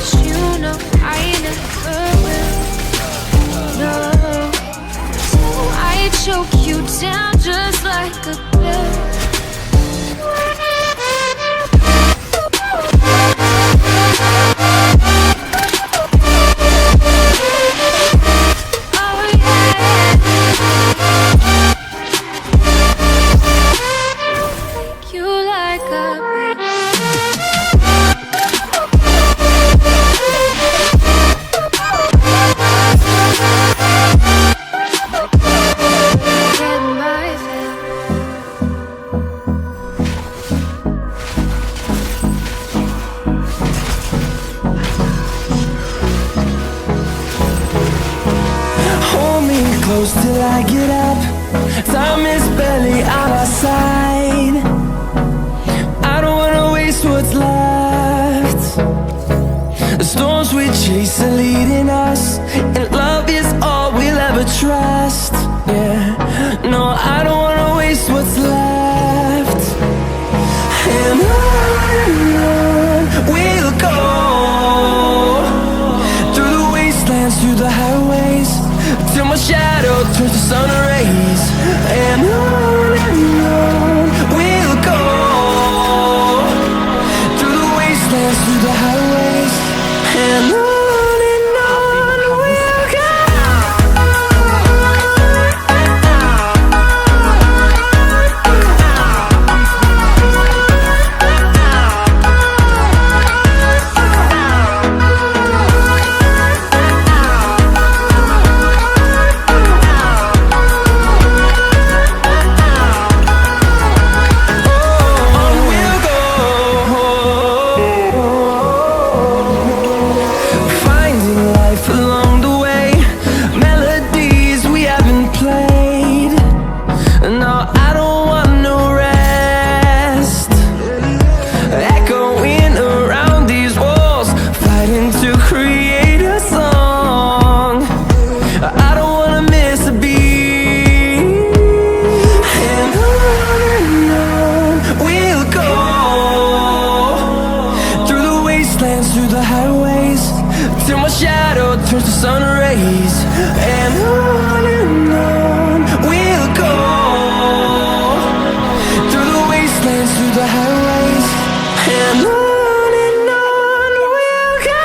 but you know I never will. No, so I choke you down just like a pill. Close till I get up. Time is barely on our side. I don't wanna waste what's left. The storms we chase are leading us, and love is all we'll ever trust. Yeah, no, I don't wanna waste what's left. And on we'll go, through the wastelands, through the highways, till my shadow turns to sun rays. And on we'll go, through the wastelands, through the highways, and on we'll go. Through the highways, till my shadow turns to sun rays. And on we'll go, through the wastelands, through the highways, and on we'll go.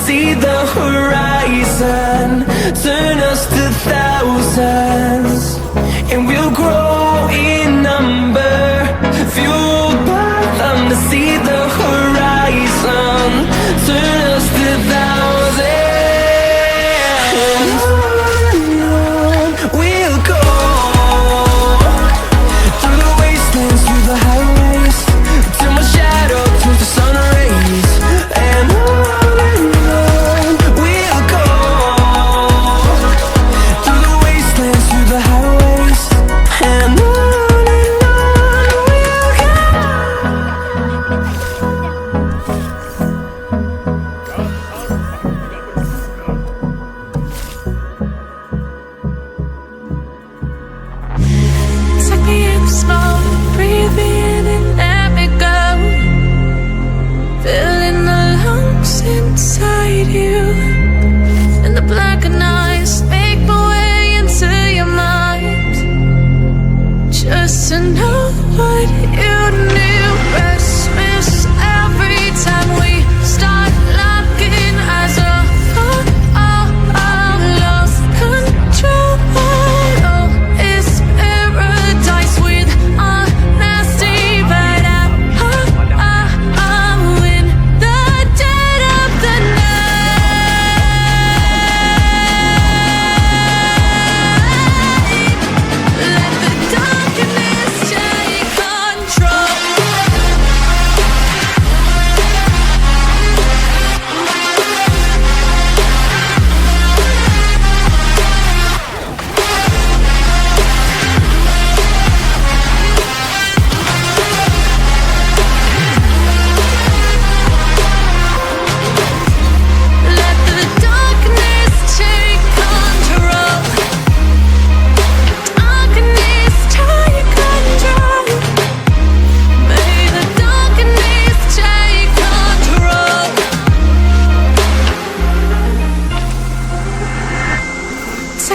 See the horizon turn us to thousands, and we'll grow in number, fueled by them to see the horizon turn us to thousands. And on we'll go, through the wastelands, through the highways, till my shadow turns to sun rays. And we'll go, through the wastelands,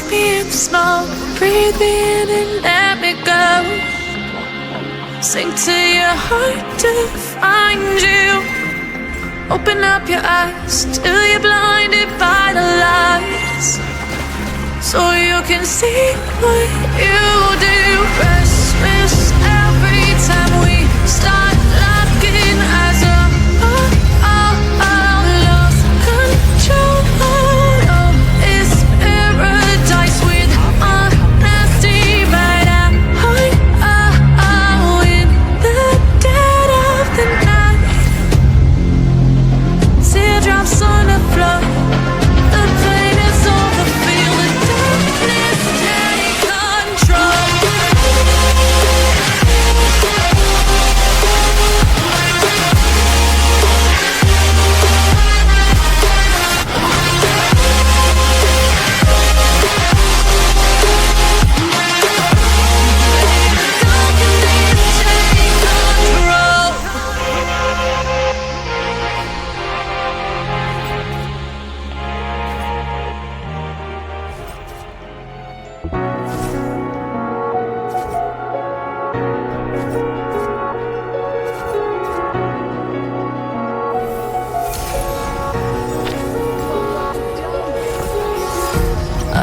take me in the snow, breathe me in and let me go. Sink to your heart to find you. Open up your eyes till you're blinded by the lights, so you can see what you do. Restless every time we start locking eyes up. Lost control. Oh, it's paradise with honesty, but I'm in the dead of the night. Teardrops on the floor. The pain is over. Feel the darkness take control.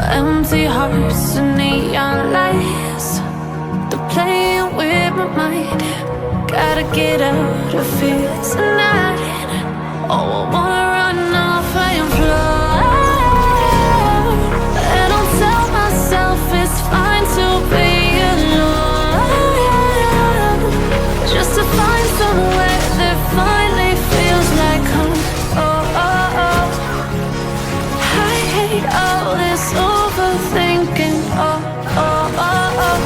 Empty hearts and neon lights, they're playing with my mind. Gotta get out of here tonight. Oh, I wanna run off and fly. And I'll tell myself it's fine to be alone, just to find somewhere that finally feels like home. Oh, oh, oh. I hate all this overthinking. Oh, oh, oh, oh.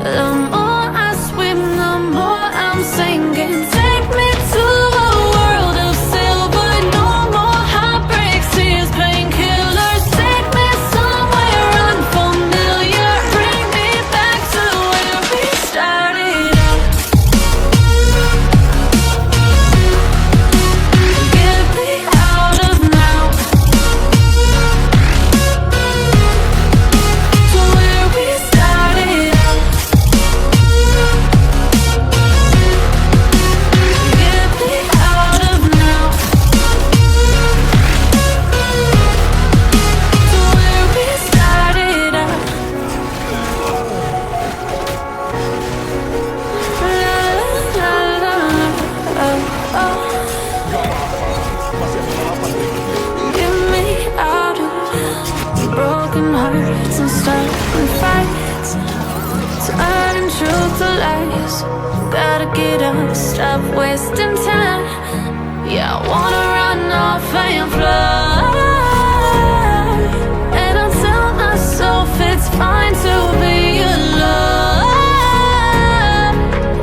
The more I swim, the more I'm sinking. Take me to a world of silver. No more heartbreaks, tears, painkillers. Take me somewhere unfamiliar. Bring me back to where we started out. Get me out of now. To where we started out. Get me out of now. To where we started out. La la la la. Oh, oh. Get me out of broken hearts and starting fights, turning truth to lies. Gotta get up, stop wasting time. Yeah, I wanna run off and fly. And I'll tell myself it's fine to be alone,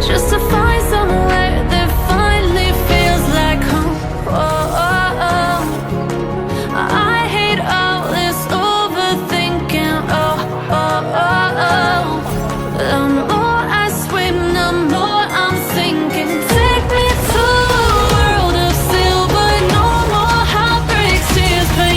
just to find somewhere that finally feels like home. Oh, oh, oh. I hate all this overthinking. Oh, oh, oh, oh. The more I swim, the more I'm sinking. Take me to a world of silver. No more heartbreaks, tears, pain.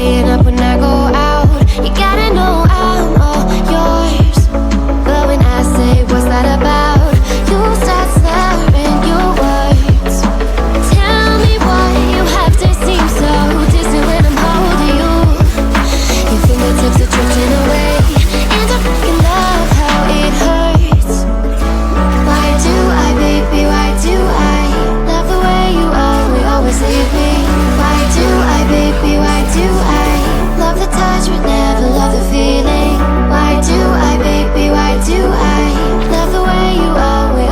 staying up when I go out. You gotta know I'm all yours. But when I say what's that about, you start slurring your words. Tell me why you have to seem so distant when I'm holding you. Your fingertips are drifting away, and I fucking love how it hurts. Why do I, baby, why do I love the way you always leave me? Why do I, baby, why do I love the touch but never love the feeling? Why do I, baby, why do I love the way you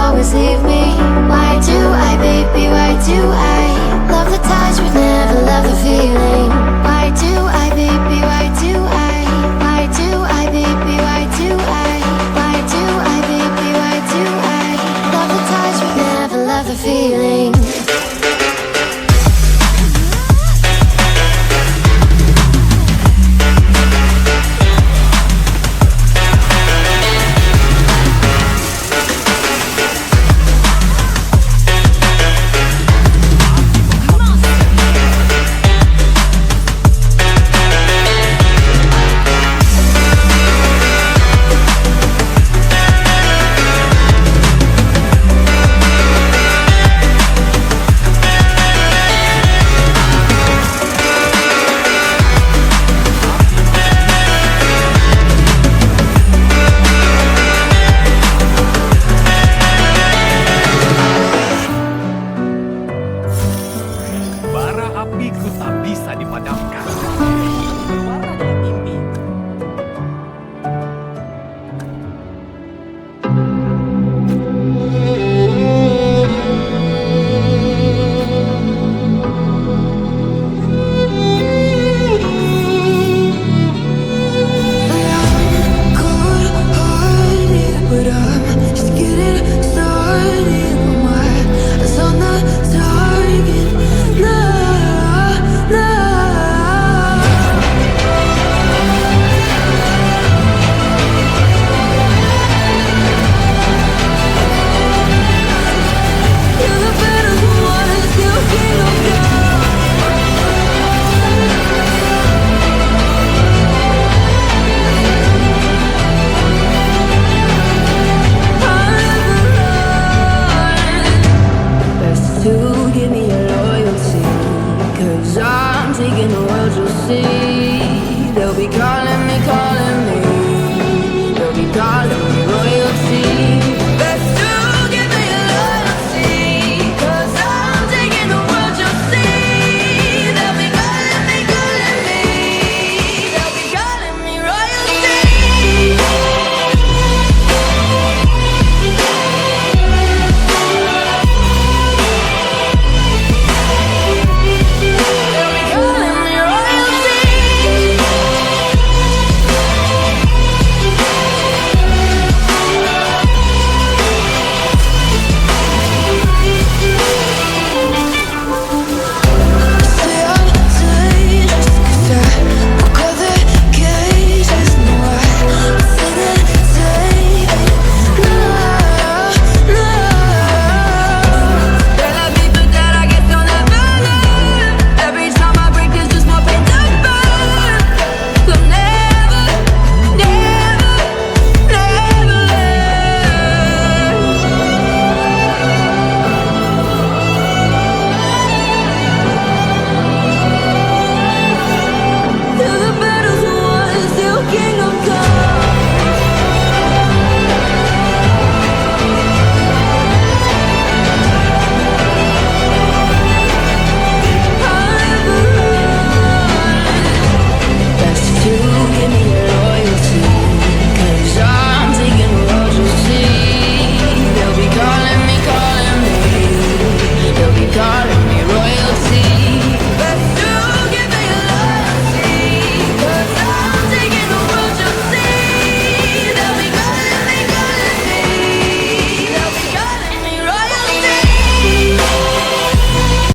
always leave me? Why do I, baby, why do I love the touch but never love the feeling? Why do I, baby, why do I? Why do I, baby, why do I? Why do I, baby, why do I love the touch but never love the feeling? Bara apiku tak bisa dipadamkan. Warnanya mimpi. But I'm just getting started. My eyes on the target. Nah, nah. You're the better one, still king of God. Best to give me your loyalty, 'cause I'm taking the world, you'll see. They'll be calling me, calling me. They'll be calling me.